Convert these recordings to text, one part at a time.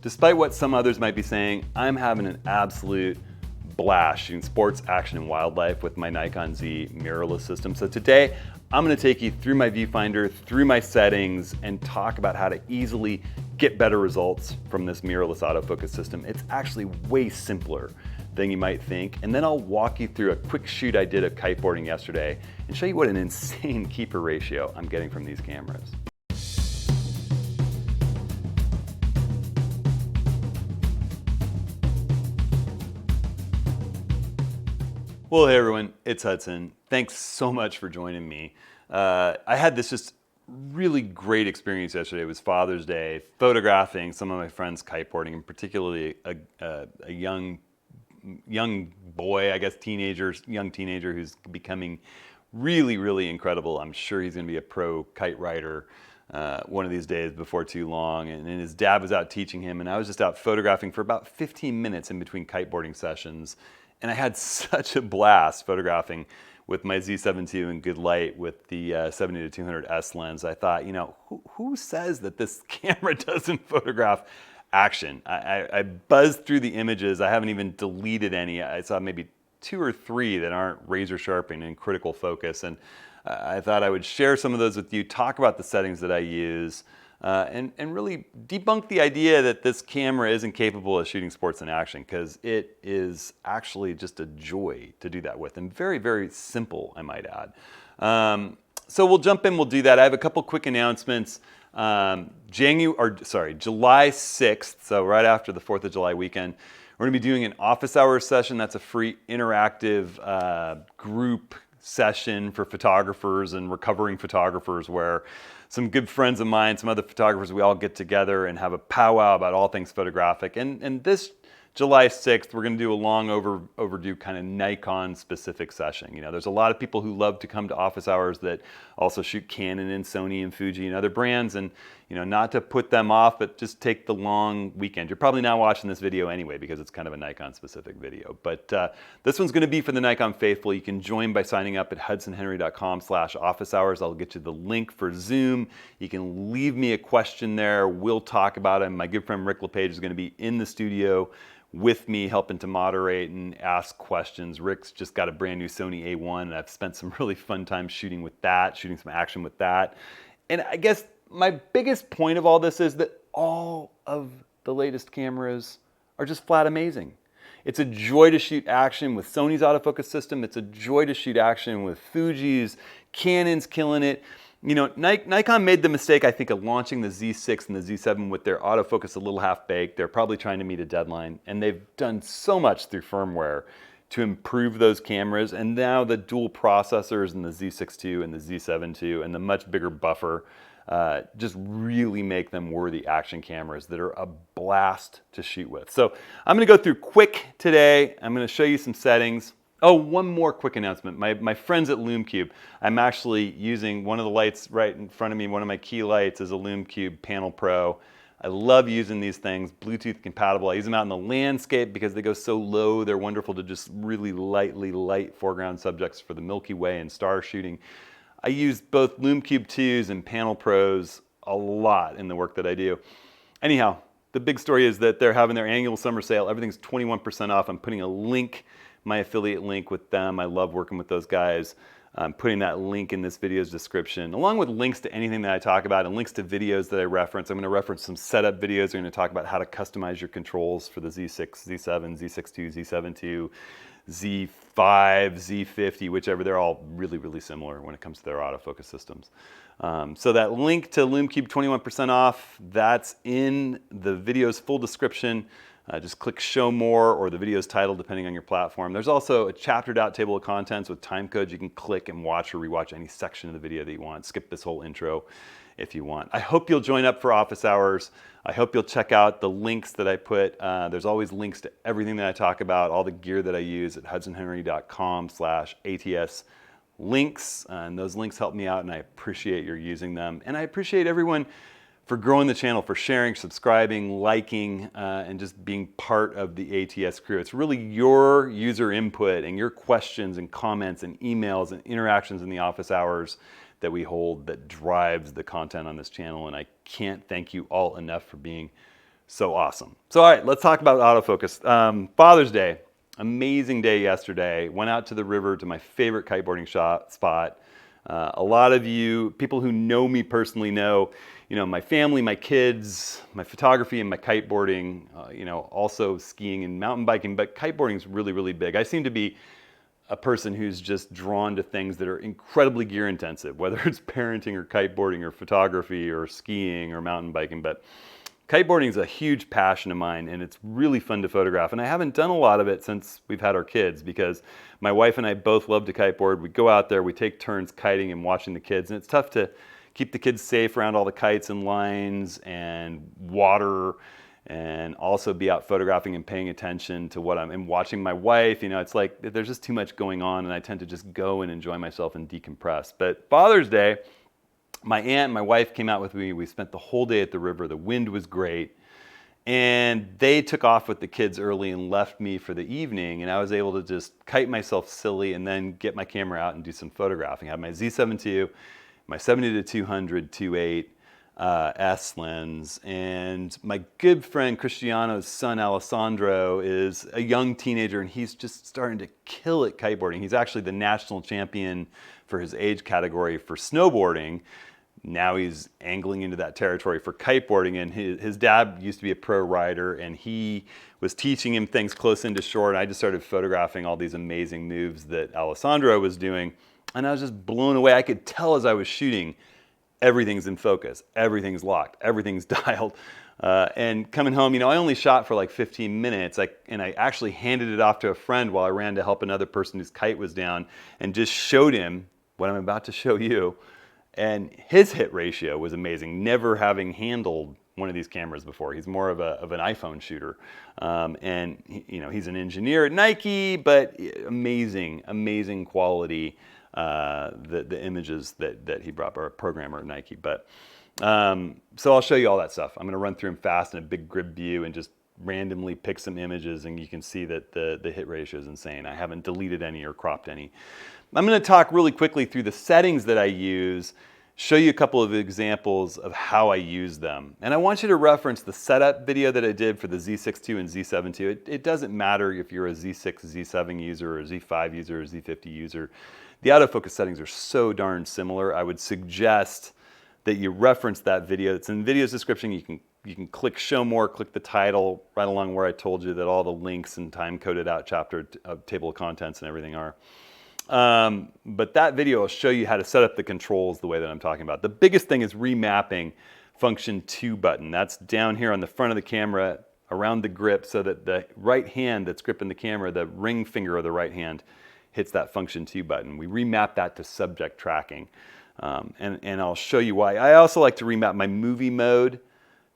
Despite what some others might be saying, I'm having an absolute blast shooting sports, action, and wildlife with my Nikon Z mirrorless system. So today, I'm gonna take you through my viewfinder, through my settings, and talk about how to easily get better results from this mirrorless autofocus system. It's actually way simpler than you might think. And then I'll walk you through a quick shoot I did of kiteboarding yesterday and show you what an insane keeper ratio I'm getting from these cameras. Well, hey everyone, it's Hudson. Thanks so much for joining me. I had this just really great experience yesterday. It was Father's Day, photographing some of my friends kiteboarding, and particularly a young boy, I guess young teenager who's becoming really incredible. I'm sure he's gonna be a pro kite rider one of these days before too long. And his dad was out teaching him, and I was just out photographing for about 15 minutes in between kiteboarding sessions. And I had such a blast photographing with my Z7 II in good light with the 70-200S lens. I thought, you know, who says that this camera doesn't photograph action? I buzzed through the images. I haven't even deleted any. I saw maybe 2 or 3 that aren't razor sharp and in critical focus. And I thought I would share some of those with you, talk about the settings that I use, and really debunk the idea that this camera isn't capable of shooting sports in action, because it is actually just a joy to do that with, and very simple, I might add. So we'll jump in, we'll do that. I have a couple quick announcements. July 6th, so right after the 4th of July weekend, we're gonna be doing an office hours session. That's a free interactive group session for photographers and recovering photographers, where some good friends of mine, some other photographers, we all get together and have a powwow about all things photographic. And this July 6th, we're gonna do a long overdue kind of Nikon specific session. You know, there's a lot of people who love to come to office hours that also shoot Canon and Sony and Fuji and other brands, and you know, not to put them off, but just take the long weekend. You're probably not watching this video anyway because it's kind of a Nikon specific video, but this one's gonna be for the Nikon faithful. You can join by signing up at hudsonhenry.com/office hours. I'll get you the link for Zoom. You can leave me a question there. We'll talk about it. My good friend Rick LePage is gonna be in the studio with me, helping to moderate and ask questions. Rick's just got a brand new Sony A1, and I've spent some really fun time shooting with that, shooting some action with that. And I guess my biggest point of all this is that all of the latest cameras are just flat amazing. It's a joy to shoot action with Sony's autofocus system. It's a joy to shoot action with Fuji's. Canon's killing it. You know, Nikon made the mistake, I think, of launching the Z6 and the Z7 with their autofocus a little half-baked. They're probably trying to meet a deadline, and they've done so much through firmware to improve those cameras. And now the dual processors in the Z6 II and the Z7 II and the much bigger buffer just really make them worthy action cameras that are a blast to shoot with. So I'm gonna go through quick today. I'm gonna show you some settings. Oh, one more quick announcement. My friends at Lume Cube, I'm actually using one of the lights right in front of me. One of my key lights is a Lume Cube Panel Pro. I love using these things, Bluetooth compatible. I use them out in the landscape because they go so low. They're wonderful to just really light foreground subjects for the Milky Way and star shooting. I use both Lume Cube 2s and Panel Pros a lot in the work that I do. Anyhow, the big story is that they're having their annual summer sale. Everything's 21% off. I'm putting a link, my affiliate link with them. I love working with those guys. I'm putting that link in this video's description, along with links to anything that I talk about and links to videos that I reference. I'm gonna reference some setup videos. I'm gonna talk about how to customize your controls for the Z6, Z7, Z6 II, Z7 II, Z5, Z50, whichever. They're all really similar when it comes to their autofocus systems. So that link to Lume Cube 21% off, that's in the video's full description. Just click show more or the video's title depending on your platform. There's also a chaptered out table of contents with time codes. You can click and watch or rewatch any section of the video that you want. Skip this whole intro if you want. I hope you'll join up for office hours. I hope you'll check out the links that I put. There's always links to everything that I talk about, all the gear that I use at hudsonhenry.com/ATS links. And those links help me out, and I appreciate your using them. And I appreciate everyone for growing the channel, for sharing, subscribing, liking, and just being part of the ATS crew. It's really your user input and your questions and comments and emails and interactions in the office hours that we hold that drives the content on this channel. And I can't thank you all enough for being So awesome. So all right, let's talk about autofocus. Father's Day, amazing day yesterday. Went out to the river to my favorite kiteboarding spot. A lot of you, people who know me personally know, my family, my kids, my photography and my kiteboarding, also skiing and mountain biking, but kiteboarding is really, really big. I seem to be a person who's just drawn to things that are incredibly gear intensive, whether it's parenting or kiteboarding or photography or skiing or mountain biking, but kiteboarding is a huge passion of mine, and it's really fun to photograph. And I haven't done a lot of it since we've had our kids, because my wife and I both love to kiteboard. We go out there, we take turns kiting and watching the kids, and it's tough to keep the kids safe around all the kites and lines and water, and also be out photographing and paying attention to and watching my wife. It's like there's just too much going on, and I tend to just go and enjoy myself and decompress. But Father's Day, my aunt and my wife came out with me. We spent the whole day at the river. The wind was great. And they took off with the kids early and left me for the evening. And I was able to just kite myself silly and then get my camera out and do some photographing. I had my Z7 II, my 70-200 2.8 S lens. And my good friend Cristiano's son, Alessandro, is a young teenager, and he's just starting to kill at kiteboarding. He's actually the national champion for his age category for snowboarding. Now he's angling into that territory for kiteboarding, and his dad used to be a pro rider, and he was teaching him things close into shore, and I just started photographing all these amazing moves that Alessandro was doing, and I was just blown away. I could tell as I was shooting, everything's in focus, everything's locked, everything's dialed. And coming home, I only shot for like 15 minutes, and I actually handed it off to a friend while I ran to help another person whose kite was down, and just showed him what I'm about to show you. And his hit ratio was amazing, never having handled one of these cameras before. He's more of an iPhone shooter. And he's an engineer at Nike, but amazing quality, the images that he brought, or a programmer at Nike. But so I'll show you all that stuff. I'm gonna run through them fast in a big grid view and just randomly pick some images, and you can see that the hit ratio is insane. I haven't deleted any or cropped any. I'm going to talk really quickly through the settings that I use, show you a couple of examples of how I use them. And I want you to reference the setup video that I did for the Z6 II and Z7 II. It doesn't matter if you're a Z6, Z7 user, or a Z5 user, or Z50 user. The autofocus settings are so darn similar. I would suggest that you reference that video. It's in the video's description. You can click show more, click the title right along where I told you that all the links and time-coded out chapter table of contents and everything are. But that video will show you how to set up the controls the way that I'm talking about. The biggest thing is remapping function 2 button. That's down here on the front of the camera around the grip, so that the right hand that's gripping the camera, the ring finger of the right hand, hits that function 2 button. We remap that to subject tracking. And I'll show you why. I also like to remap my movie mode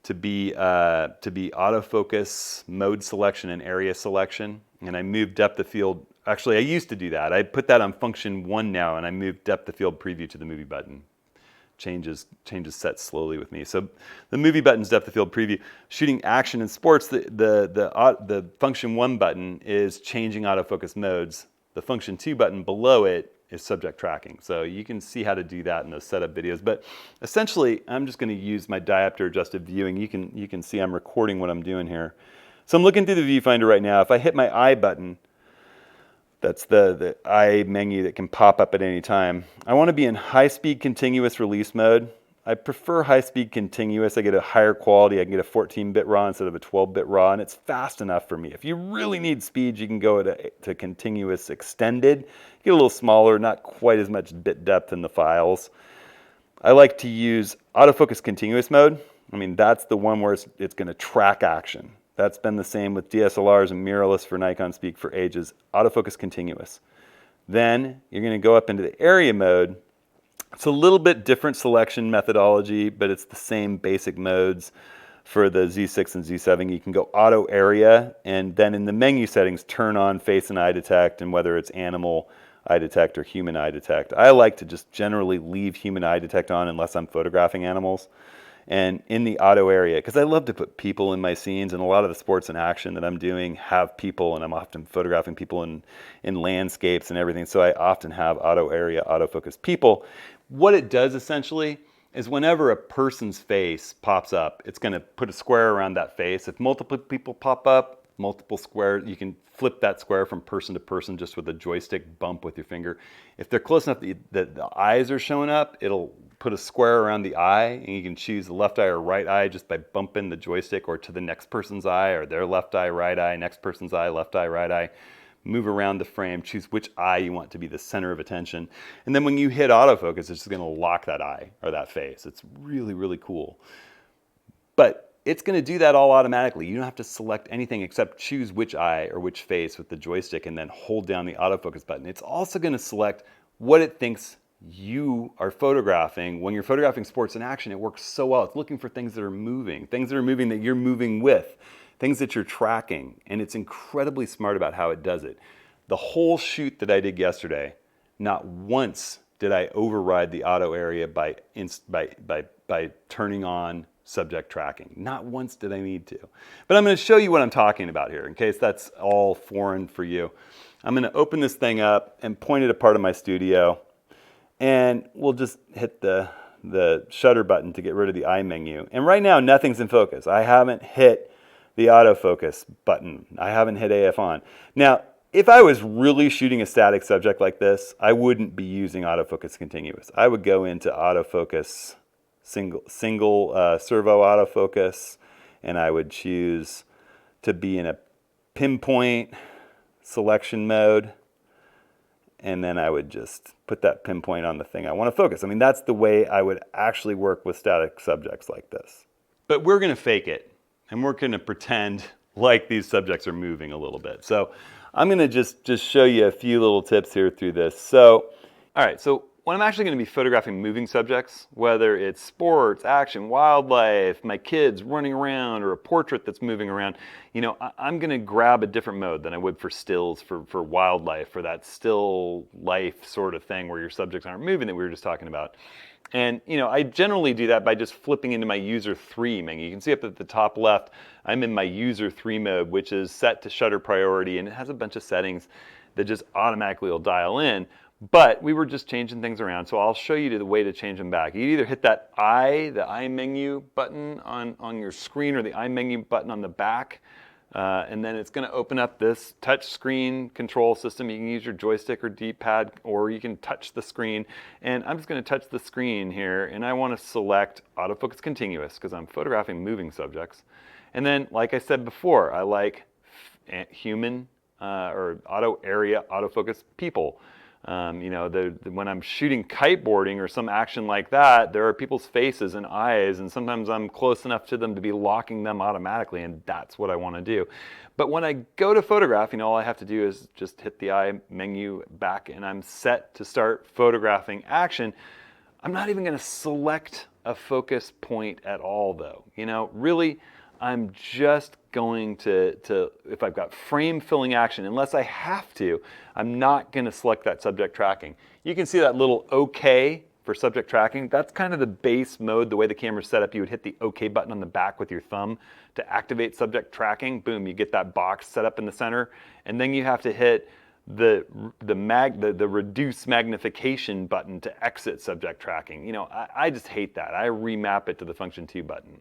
to be autofocus mode selection and area selection. And I move depth of field. Actually, I used to do that. I put that on function 1 now, and I moved depth of field preview to the movie button. Changes set slowly with me. So the movie button's depth of field preview. Shooting action and sports, the function 1 button is changing autofocus modes. The function 2 button below it is subject tracking. So you can see how to do that in those setup videos. But essentially, I'm just going to use my diopter adjusted viewing. You can see I'm recording what I'm doing here. So I'm looking through the viewfinder right now. If I hit my I button, that's the I menu that can pop up at any time. I want to be in high-speed continuous release mode. I prefer high-speed continuous. I get a higher quality. I can get a 14-bit RAW instead of a 12-bit RAW, and it's fast enough for me. If you really need speed, you can go to continuous extended. Get a little smaller, not quite as much bit depth in the files. I like to use autofocus continuous mode. I mean, that's the one where it's going to track action. That's been the same with DSLRs and mirrorless for Nikon Speak for ages. Autofocus continuous. Then you're going to go up into the area mode. It's a little bit different selection methodology, but it's the same basic modes for the Z6 and Z7. You can go auto area, and then in the menu settings, turn on face and eye detect, and whether it's animal eye detect or human eye detect. I like to just generally leave human eye detect on unless I'm photographing animals. And in the auto area, because I love to put people in my scenes, and a lot of the sports and action that I'm doing have people, and I'm often photographing people in landscapes and everything, so I often have auto area, autofocus people. What it does essentially is whenever a person's face pops up, it's going to put a square around that face. If multiple people pop up, multiple squares, you can flip that square from person to person just with a joystick bump with your finger. If they're close enough that the eyes are showing up, it'll put a square around the eye, and you can choose the left eye or right eye just by bumping the joystick, or to the next person's eye, or their left eye, right eye, next person's eye, left eye, right eye. Move around the frame, choose which eye you want to be the center of attention. And then when you hit autofocus, it's just going to lock that eye or that face. It's really, really cool. But it's going to do that all automatically. You don't have to select anything except choose which eye or which face with the joystick and then hold down the autofocus button. It's also going to select what it thinks you are photographing. When you're photographing sports in action, it works so well. It's looking for things that are moving that you're moving with, things that you're tracking, and it's incredibly smart about how it does it. The whole shoot that I did yesterday, not once did I override the auto area by turning on subject tracking. Not once did I need to. But I'm going to show you what I'm talking about here in case that's all foreign for you. I'm going to open this thing up and point it at part of my studio, and we'll just hit the shutter button to get rid of the eye menu. And right now nothing's in focus. I haven't hit the autofocus button. I haven't hit AF on. Now, if I was really shooting a static subject like this, I wouldn't be using autofocus continuous. I would go into autofocus single servo autofocus, and I would choose to be in a pinpoint selection mode, and then I would just put that pinpoint on the thing I want to focus. I mean, that's the way I would actually work with static subjects like this. But we're going to fake it. And we're going to pretend like these subjects are moving a little bit. So I'm going to just show you a few little tips here through this. So, all right, so when I'm actually going to be photographing moving subjects, whether it's sports, action, wildlife, my kids running around, or a portrait that's moving around, you know, I'm going to grab a different mode than I would for stills, for wildlife, for that still life sort of thing where your subjects aren't moving that we were just talking about. And, you know, I generally do that by just flipping into my user 3 menu. You can see up at the top left, I'm in my user 3 mode, which is set to shutter priority, and it has a bunch of settings that just automatically will dial in. But we were just changing things around, so I'll show you the way to change them back. You either hit that the eye menu button on your screen, or the eye menu button on the back, and then it's going to open up this touch screen control system. You can use your joystick or D-pad, or you can touch the screen. And I'm just going to touch the screen here, and I want to select autofocus continuous because I'm photographing moving subjects. And then, like I said before, I like human or auto area autofocus people. You know, when I'm shooting kiteboarding or some action like that, there are people's faces and eyes, and sometimes I'm close enough to them to be locking them automatically, and that's what I want to do. But when I go to photograph, you know, all I have to do is just hit the eye menu back, and I'm set to start photographing action. I'm not even going to select a focus point at all, though. You know, really, I'm just going to, if I've got frame filling action, unless I have to, I'm not going to select that subject tracking. You can see that little OK for subject tracking. That's kind of the base mode, the way the camera's set up. You would hit the OK button on the back with your thumb to activate subject tracking. Boom, you get that box set up in the center. And then you have to hit the reduce magnification button to exit subject tracking. You know, I just hate that. I remap it to the function 2 button.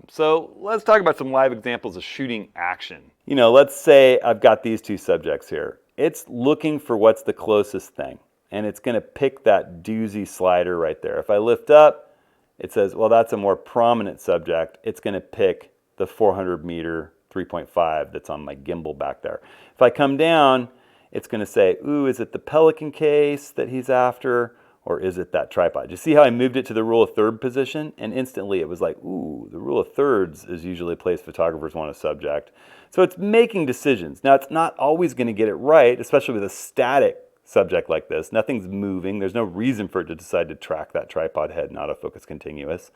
So let's talk about some live examples of shooting action. You know, let's say I've got these two subjects here. It's looking for what's the closest thing, and it's going to pick that doozy slider right there. If I lift up, it says, well, that's a more prominent subject. It's going to pick the 400 meter 3.5 that's on my gimbal back there. If I come down, it's going to say, ooh, is it the pelican case that he's after? Or is it that tripod? You see how I moved it to the rule of third position? And instantly it was like, ooh, the rule of thirds is usually a place photographers want a subject. So it's making decisions. Now, it's not always going to get it right, especially with a static subject like this. Nothing's moving. There's no reason for it to decide to track that tripod head and autofocus continuous.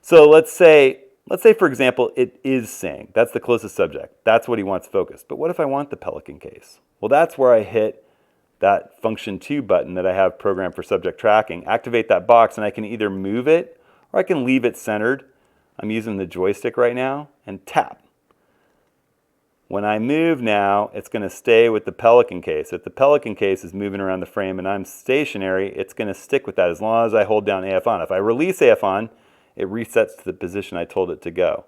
So let's say, for example, it is saying that's the closest subject. That's what he wants focused. But what if I want the pelican case? Well, that's where I hit that function 2 button that I have programmed for subject tracking, activate that box, and I can either move it or I can leave it centered. I'm using the joystick right now and tap. When I move now, it's going to stay with the Pelican case. If the Pelican case is moving around the frame and I'm stationary, it's going to stick with that as long as I hold down AF on. If I release AF on, it resets to the position I told it to go.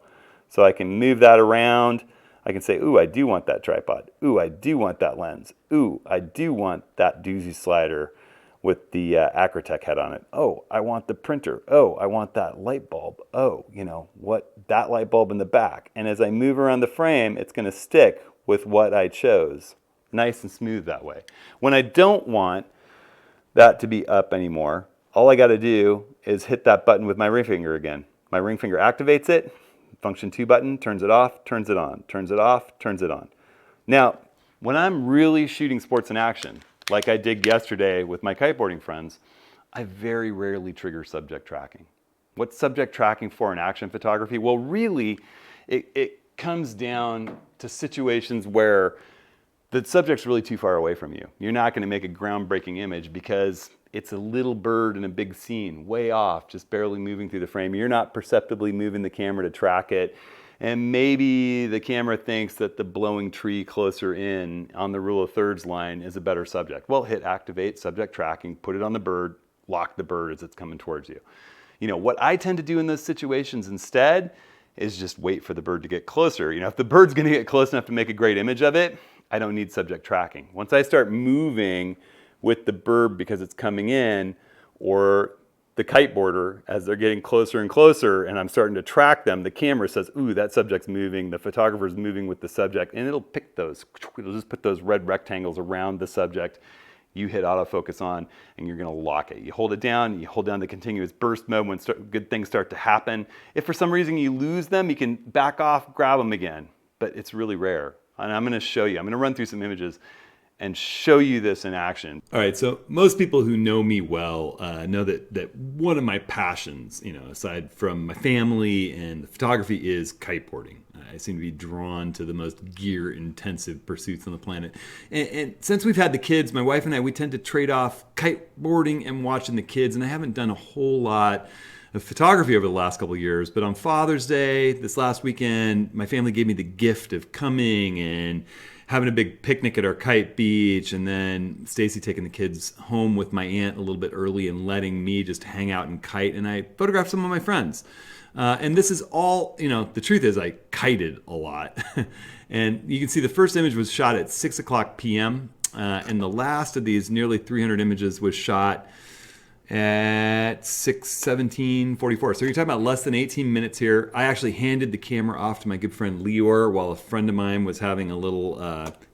So I can move that around. I can say, ooh, I do want that tripod. Ooh, I do want that lens. Ooh, I do want that doozy slider with the Acrotech head on it. Oh, I want the printer. Oh, I want that light bulb. Oh, you know, what, that light bulb in the back. And as I move around the frame, it's going to stick with what I chose. Nice and smooth that way. When I don't want that to be up anymore, all I got to do is hit that button with my ring finger again. My ring finger activates it. Function 2 button, turns it off, turns it on, turns it off, turns it on. Now, when I'm really shooting sports in action, like I did yesterday with my kiteboarding friends, I very rarely trigger subject tracking. What's subject tracking for in action photography? Well, really, it comes down to situations where the subject's really too far away from you. You're not going to make a groundbreaking image because it's a little bird in a big scene, way off, just barely moving through the frame. You're not perceptibly moving the camera to track it. And maybe the camera thinks that the blowing tree closer in on the rule of thirds line is a better subject. Well, hit activate, subject tracking, put it on the bird, lock the bird as it's coming towards you. You know, what I tend to do in those situations instead is just wait for the bird to get closer. You know, if the bird's gonna get close enough to make a great image of it, I don't need subject tracking. Once I start moving with the bird because it's coming in, or the kiteboarder, as they're getting closer and closer and I'm starting to track them, the camera says, ooh, that subject's moving, the photographer's moving with the subject, and it'll pick those, it'll just put those red rectangles around the subject. You hit autofocus on and you're gonna lock it. You hold it down, you hold down the continuous burst mode when good things start to happen. If for some reason you lose them, you can back off, grab them again, but it's really rare. And I'm gonna show you, I'm gonna run through some images and show you this in action. All right, so most people who know me well know that one of my passions, you know, aside from my family and photography, is kiteboarding. I seem to be drawn to the most gear-intensive pursuits on the planet. And since we've had the kids, my wife and I, we tend to trade off kiteboarding and watching the kids, and I haven't done a whole lot of photography over the last couple of years. But on Father's Day, this last weekend, my family gave me the gift of coming and having a big picnic at our kite beach, and then Stacy taking the kids home with my aunt a little bit early and letting me just hang out and kite. And I photographed some of my friends. And this is all, you know, the truth is I kited a lot. And you can see the first image was shot at 6 o'clock p.m. And the last of these nearly 300 images was shot at 6:17:44. So you're talking about less than 18 minutes here. I actually handed the camera off to my good friend Lior while a friend of mine was having a little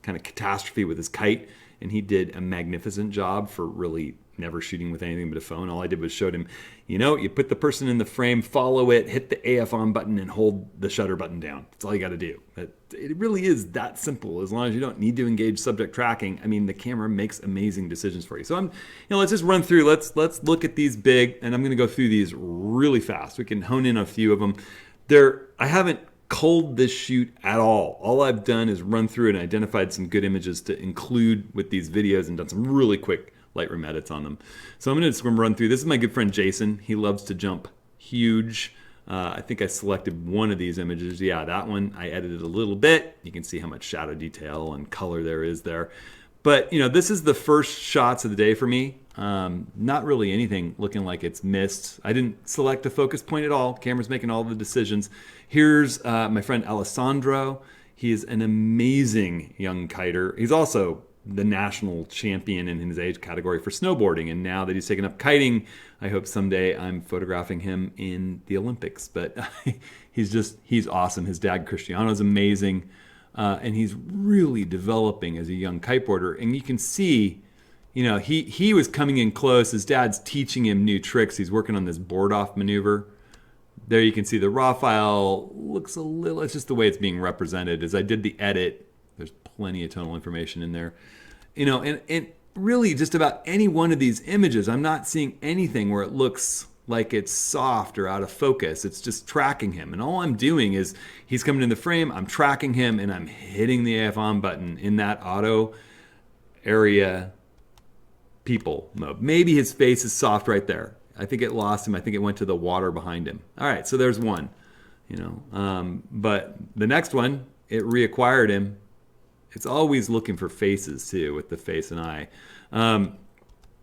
kind of catastrophe with his kite, and he did a magnificent job for really never shooting with anything but a phone. All I did was showed him, you know, you put the person in the frame, follow it, hit the AF on button, and hold the shutter button down. That's all you got to do. It really is that simple. As long as you don't need to engage subject tracking, I mean, the camera makes amazing decisions for you. So let's just run through. Let's look at these big, and I'm going to go through these really fast. We can hone in on a few of them. I haven't culled this shoot at all. All I've done is run through and identified some good images to include with these videos and done some really quick Lightroom edits on them. So I'm going to just run through. This is my good friend Jason. He loves to jump huge. I think I selected one of these images. Yeah, that one I edited a little bit. You can see how much shadow detail and color there is there. But you know, this is the first shots of the day for me. Not really anything looking like it's missed. I didn't select a focus point at all. Camera's making all the decisions. Here's my friend Alessandro. He is an amazing young kiter. He's also the national champion in his age category for snowboarding, and now that he's taken up kiting, I hope someday I'm photographing him in the Olympics. But he's awesome. His dad Cristiano is amazing, and he's really developing as a young kiteboarder. And you can see, you know, he was coming in close. His dad's teaching him new tricks. He's working on this board off maneuver. There you can see the raw file looks a little, it's just the way it's being represented. As I did the edit, there's plenty of tonal information in there. You know, and really just about any one of these images, I'm not seeing anything where it looks like it's soft or out of focus. It's just tracking him. And all I'm doing is he's coming in the frame, I'm tracking him, and I'm hitting the AF on button in that auto area people mode. Maybe his face is soft right there. I think it lost him. I think it went to the water behind him. All right, so there's one. You know, but the next one, it reacquired him. It's always looking for faces too, with the face and eye.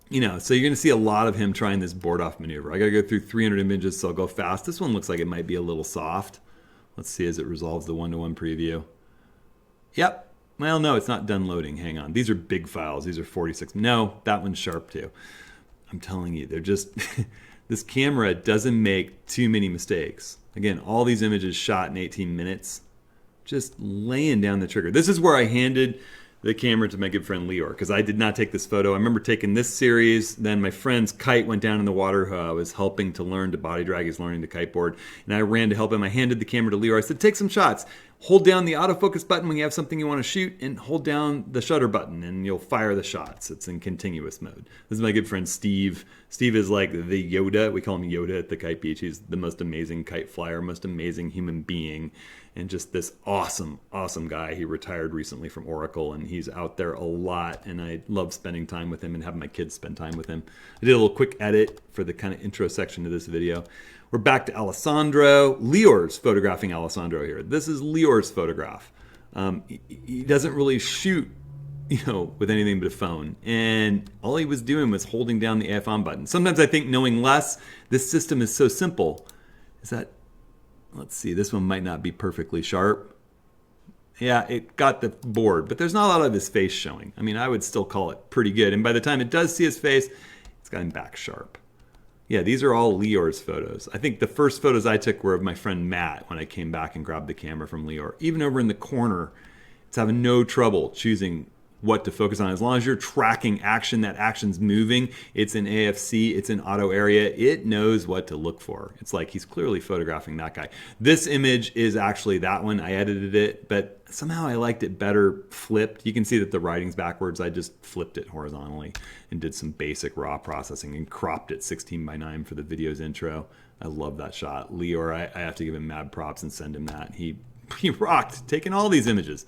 You know, so you're going to see a lot of him trying this board off maneuver. I got to go through 300 images, so I'll go fast. This one looks like it might be a little soft. Let's see as it resolves the one-to-one preview. Yep. Well, no, it's not done loading. Hang on. These are big files. These are 46. No, that one's sharp too. I'm telling you, they're just... This camera doesn't make too many mistakes. Again, all these images shot in 18 minutes. Just laying down the trigger. This is where I handed the camera to my good friend Leor, because I did not take this photo. I remember taking this series, then my friend's kite went down in the water who I was helping to learn to body drag. He's learning to kiteboard, and I ran to help him. I handed the camera to Leor. I said, take some shots. Hold down the autofocus button when you have something you want to shoot, and hold down the shutter button, and you'll fire the shots. It's in continuous mode. This is my good friend Steve. Steve is like the Yoda. We call him Yoda at the Kite Beach. He's the most amazing kite flyer, most amazing human being, and just this awesome, awesome guy. He retired recently from Oracle, and he's out there a lot, and I love spending time with him and having my kids spend time with him. I did a little quick edit for the kind of intro section to this video. We're back to Alessandro. Leor's photographing Alessandro here. This is Leor's photograph. He doesn't really shoot, you know, with anything but a phone. And all he was doing was holding down the AF on button. Sometimes I think knowing less, this system is so simple. Is that, let's see, this one might not be perfectly sharp. Yeah, it got the board, but there's not a lot of his face showing. I mean, I would still call it pretty good. And by the time it does see his face, it's gotten back sharp. Yeah, these are all Leor's photos. I think the first photos I took were of my friend Matt when I came back and grabbed the camera from Leor. Even over in the corner, it's having no trouble choosing what to focus on. As long as you're tracking action, that action's moving, it's in AFC, it's in auto area, it knows what to look for. It's like he's clearly photographing that guy. This image is actually that one. I edited it, but somehow I liked it better flipped. You can see that the writing's backwards. I just flipped it horizontally and did some basic raw processing and cropped it 16:9 for the video's intro. I love that shot. Leor, I have to give him mad props and send him that. He rocked taking all these images.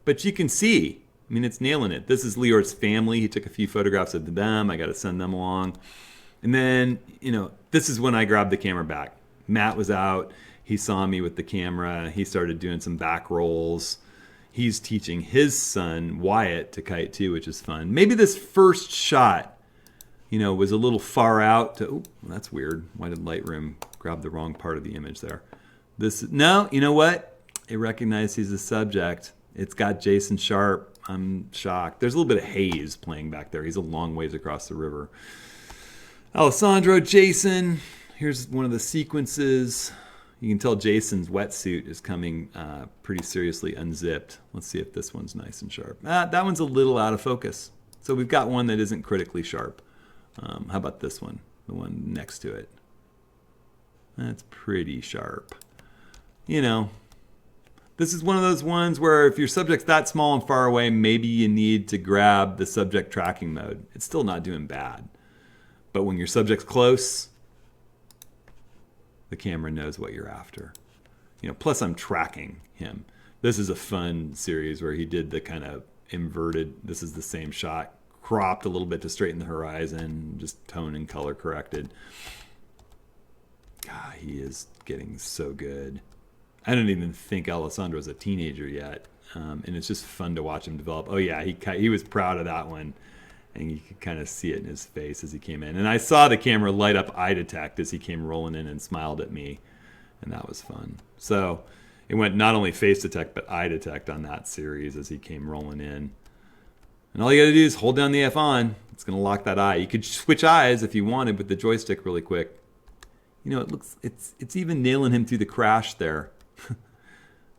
But you can see, I mean, it's nailing it. This is Leor's family. He took a few photographs of them. I got to send them along. And then, you know, this is when I grabbed the camera back. Matt was out. He saw me with the camera. He started doing some back rolls. He's teaching his son, Wyatt, to kite too, which is fun. Maybe this first shot, you know, was a little far out to, oh, that's weird. Why did Lightroom grab the wrong part of the image there? No, you know what? It recognized he's the subject. It's got Jason Sharp. I'm shocked. There's a little bit of haze playing back there. He's a long ways across the river. Alessandro, Jason. Here's one of the sequences. You can tell Jason's wetsuit is coming pretty seriously unzipped. Let's see if this one's nice and sharp. That one's a little out of focus. So we've got one that isn't critically sharp. How about this one? The one next to it. That's pretty sharp. You know, this is one of those ones where if your subject's that small and far away, maybe you need to grab the subject tracking mode. It's still not doing bad. But when your subject's close, the camera knows what you're after. You know, plus I'm tracking him. This is a fun series where he did the kind of inverted, this is the same shot, cropped a little bit to straighten the horizon, just tone and color corrected. God, he is getting so good. I don't even think Alessandro's a teenager yet, and it's just fun to watch him develop. Oh yeah, he was proud of that one, and you could kind of see it in his face as he came in. And I saw the camera light up eye detect as he came rolling in and smiled at me, and that was fun. So it went not only face detect but eye detect on that series as he came rolling in. And all you got to do is hold down the F on. It's going to lock that eye. You could switch eyes if you wanted with the joystick really quick. You know, it's even nailing him through the crash there.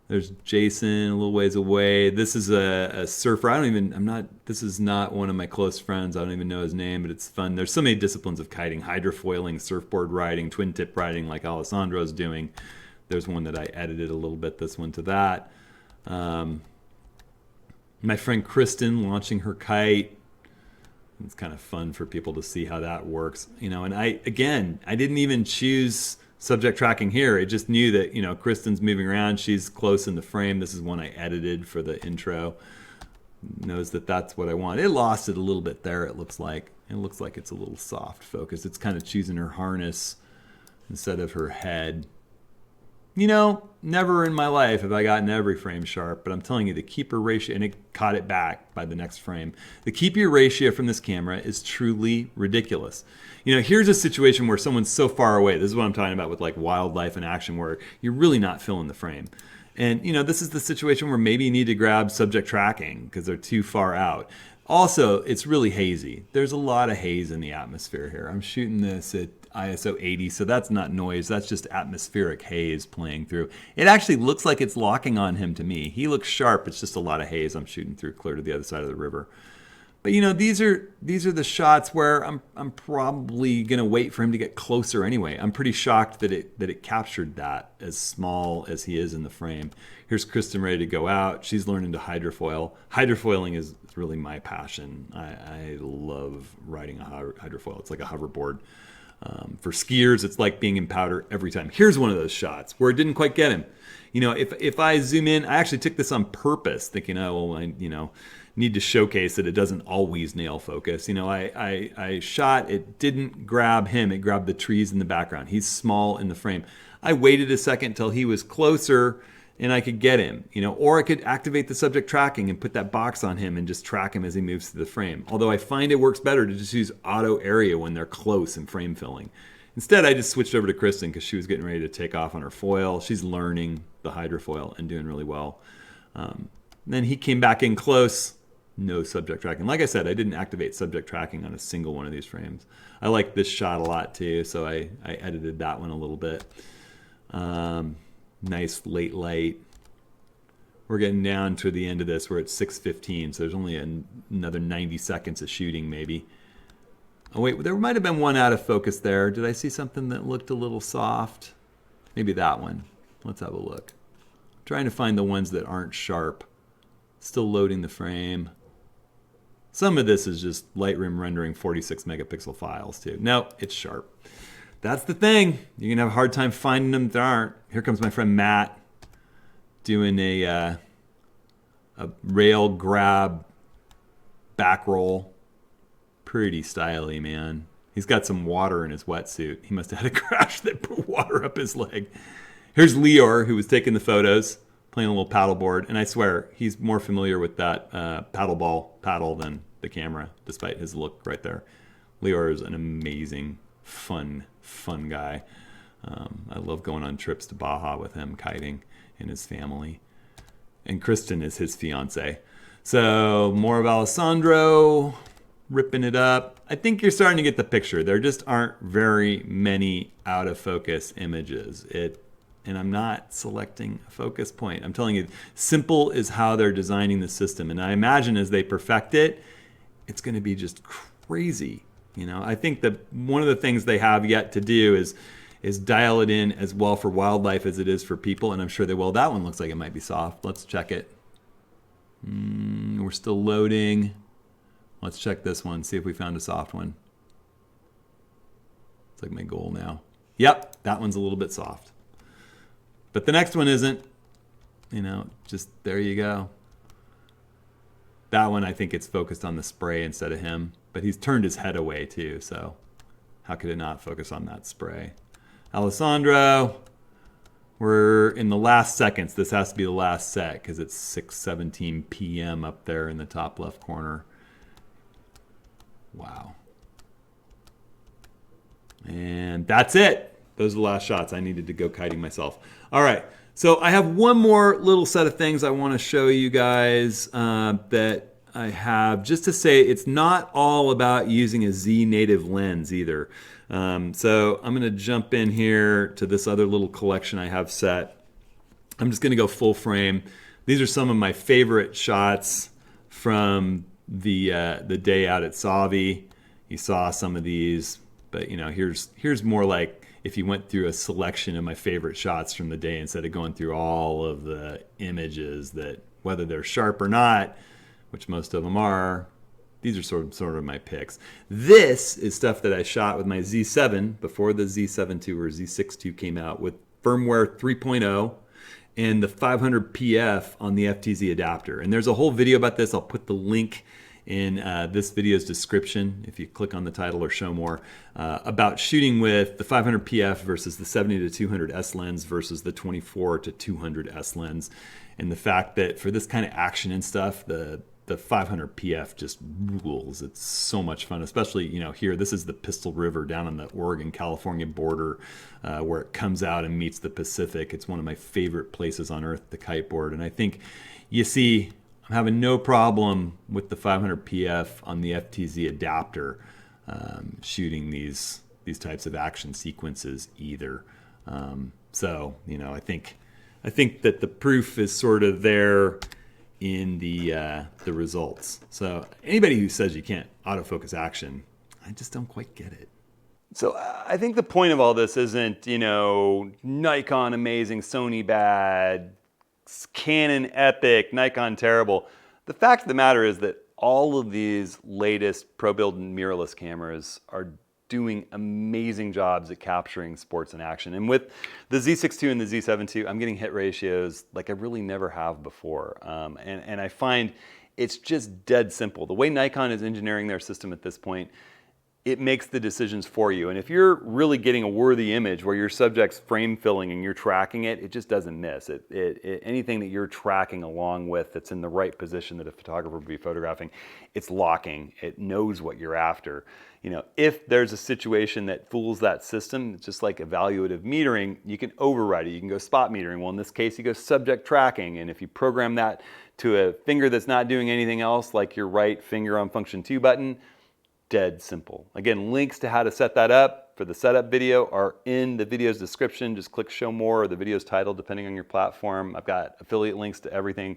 There's Jason a little ways away. This is a surfer. This is not one of my close friends. I don't even know his name, but it's fun. There's so many disciplines of kiting: hydrofoiling, surfboard riding, twin tip riding like Alessandro's doing. There's one that I edited a little bit, this one to that. My friend Kristen launching her kite. It's kind of fun for people to see how that works. You know, and I didn't even choose subject tracking here. It just knew that, you know, Kristen's moving around. She's close in the frame. This is one I edited for the intro. Knows that that's what I want. It lost it a little bit there, it looks like. It looks like it's a little soft focus. It's kind of choosing her harness instead of her head. You know, never in my life have I gotten every frame sharp, but I'm telling you, the keeper ratio, and it caught it back by the next frame. The keeper ratio from this camera is truly ridiculous. You know, here's a situation where someone's so far away. This is what I'm talking about with like wildlife and action, where you're really not filling the frame. And, you know, this is the situation where maybe you need to grab subject tracking because they're too far out. Also, it's really hazy. There's a lot of haze in the atmosphere here. I'm shooting this at ISO 80, so that's not noise. That's just atmospheric haze playing through. It actually looks like it's locking on him to me. He looks sharp. It's just a lot of haze I'm shooting through clear to the other side of the river. But you know, these are the shots where I'm probably gonna wait for him to get closer anyway. I'm pretty shocked that it captured that as small as he is in the frame. Here's Kristen ready to go out. She's learning to hydrofoil. Hydrofoiling is really my passion. I love riding a hydrofoil. It's like a hoverboard. For skiers, it's like being in powder every time. Here's one of those shots where it didn't quite get him. You know, if I zoom in, I actually took this on purpose, thinking, oh, well, I need to showcase that it doesn't always nail focus. You know, I shot, it didn't grab him, it grabbed the trees in the background. He's small in the frame. I waited a second till he was closer and I could get him, you know, or I could activate the subject tracking and put that box on him and just track him as he moves through the frame. Although I find it works better to just use auto area when they're close and frame filling. Instead, I just switched over to Kristen because she was getting ready to take off on her foil. She's learning the hydrofoil and doing really well. Then he came back in close, no subject tracking. Like I said, I didn't activate subject tracking on a single one of these frames. I like this shot a lot too, so I edited that one a little bit. Nice late light. We're getting down to the end of this. We're at 6:15, so there's only another 90 seconds of shooting maybe. Oh wait, there might have been one out of focus there. Did I see something that looked a little soft? Maybe that one. Let's have a look. I'm trying to find the ones that aren't sharp. Still loading the frame. Some of this is just Lightroom rendering 46 megapixel files too. No, it's sharp. That's the thing. You're gonna have a hard time finding them that aren't. Here comes my friend Matt doing a rail grab back roll. Pretty styly, man. He's got some water in his wetsuit. He must have had a crash that put water up his leg. Here's Leor, who was taking the photos, playing a little paddleboard, and I swear he's more familiar with that paddle than the camera, despite his look right there. Leor is an amazing, fun guy. I love going on trips to Baja with him, kiting, and his family. And Kristen is his fiance. So more of Alessandro ripping it up. I think you're starting to get the picture. There just aren't very many out of focus images. And I'm not selecting a focus point. I'm telling you, simple is how they're designing the system. And I imagine as they perfect it, it's going to be just crazy. You know, I think that one of the things they have yet to do is dial it in as well for wildlife as it is for people. And I'm sure they will. That one looks like it might be soft. Let's check it. We're still loading. Let's check this one, see if we found a soft one. It's like my goal now. Yep, that one's a little bit soft. But the next one isn't. You know, just there you go. That one, I think it's focused on the spray instead of him. But he's turned his head away too, so how could it not focus on that spray? Alessandro, we're in the last seconds. This has to be the last set because it's 6:17 p.m. up there in the top left corner. Wow. And that's it. Those are the last shots. I needed to go kiting myself. All right. So I have one more little set of things I want to show you guys that I have, just to say it's not all about using a Z native lens either. So I'm going to jump in here to this other little collection I have set. I'm just going to go full frame. These are some of my favorite shots from the day out at Savi. You saw some of these, but you know, here's more like if you went through a selection of my favorite shots from the day instead of going through all of the images that, whether they're sharp or not, which most of them are, these are sort of my picks. This is stuff that I shot with my Z7 before the Z7 II or Z6 II came out with firmware 3.0 and the 500 PF on the FTZ adapter. And there's a whole video about this. I'll put the link in this video's description, if you click on the title or show more, about shooting with the 500 PF versus the 70 to 200 S lens versus the 24 to 200 S lens, and the fact that for this kind of action and stuff, the 500 PF just rules. It's so much fun, especially, you know, here, this is the Pistol River down on the Oregon-California border, where it comes out and meets the Pacific. It's one of my favorite places on earth to kiteboard, and I think you see I'm having no problem with the 500 PF on the FTZ adapter shooting these types of action sequences either. So, you know, I think that the proof is sort of there in the results. So anybody who says you can't autofocus action, I just don't quite get it. So I think the point of all this isn't, you know, Nikon amazing, Sony bad, Canon epic, Nikon terrible. The fact of the matter is that all of these latest pro-build mirrorless cameras are doing amazing jobs at capturing sports in action. And with the Z6 II and the Z7 II, I'm getting hit ratios like I really never have before. And I find it's just dead simple. The way Nikon is engineering their system at this point, it makes the decisions for you. And if you're really getting a worthy image where your subject's frame filling and you're tracking it, it just doesn't miss. Anything that you're tracking along with that's in the right position that a photographer would be photographing, it's locking. It knows what you're after. You know, if there's a situation that fools that system, it's just like evaluative metering, you can override it. You can go spot metering. Well, in this case, you go subject tracking. And if you program that to a finger that's not doing anything else, like your right finger on function 2 button, dead simple. Again, links to how to set that up for the setup video are in the video's description. Just click show more or the video's title, depending on your platform. I've got affiliate links to everything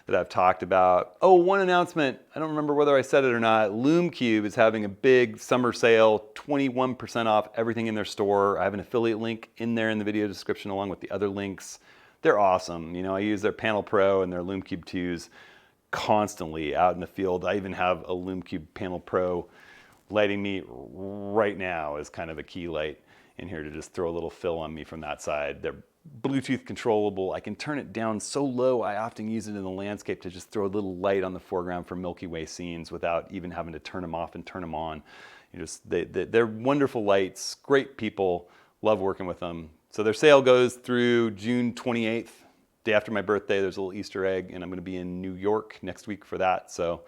that I've talked about. Oh, one announcement. I don't remember whether I said it or not. Lume Cube is having a big summer sale, 21% off everything in their store. I have an affiliate link in there in the video description along with the other links. They're awesome. You know, I use their Panel Pro and their Lume Cube 2s constantly out in the field. I even have a Lume Cube Panel Pro lighting me right now as kind of a key light in here to just throw a little fill on me from that side. They're Bluetooth controllable. I can turn it down so low, I often use it in the landscape to just throw a little light on the foreground for Milky Way scenes without even having to turn them off and turn them on. You just, they're wonderful lights, great people, love working with them. So their sale goes through June 28th, day after my birthday. There's a little Easter egg, and I'm going to be in New York next week for that. So, all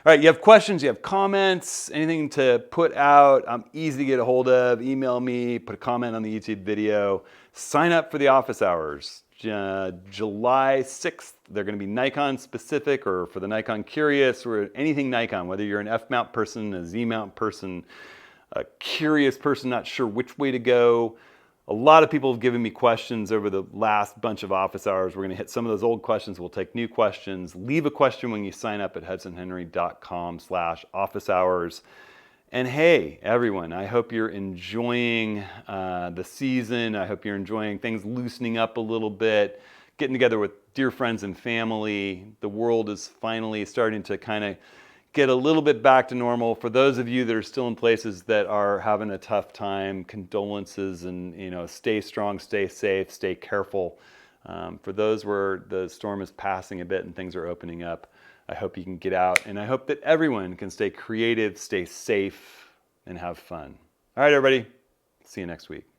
right, you have questions, you have comments, anything to put out, I'm easy to get a hold of. Email me, put a comment on the YouTube video. Sign up for the office hours. July 6th, they're going to be Nikon specific, or for the Nikon curious, or anything Nikon, whether you're an F-mount person, a Z-mount person, a curious person, not sure which way to go. A lot of people have given me questions over the last bunch of office hours. We're going to hit some of those old questions. We'll take new questions. Leave a question when you sign up at hudsonhenry.com/office hours. And hey, everyone, I hope you're enjoying the season. I hope you're enjoying things loosening up a little bit, getting together with dear friends and family. The world is finally starting to kind of get a little bit back to normal. For those of you that are still in places that are having a tough time, condolences, and, you know, stay strong, stay safe, stay careful. For those where the storm is passing a bit and things are opening up, I hope you can get out, and I hope that everyone can stay creative, stay safe, and have fun. All right, everybody. See you next week.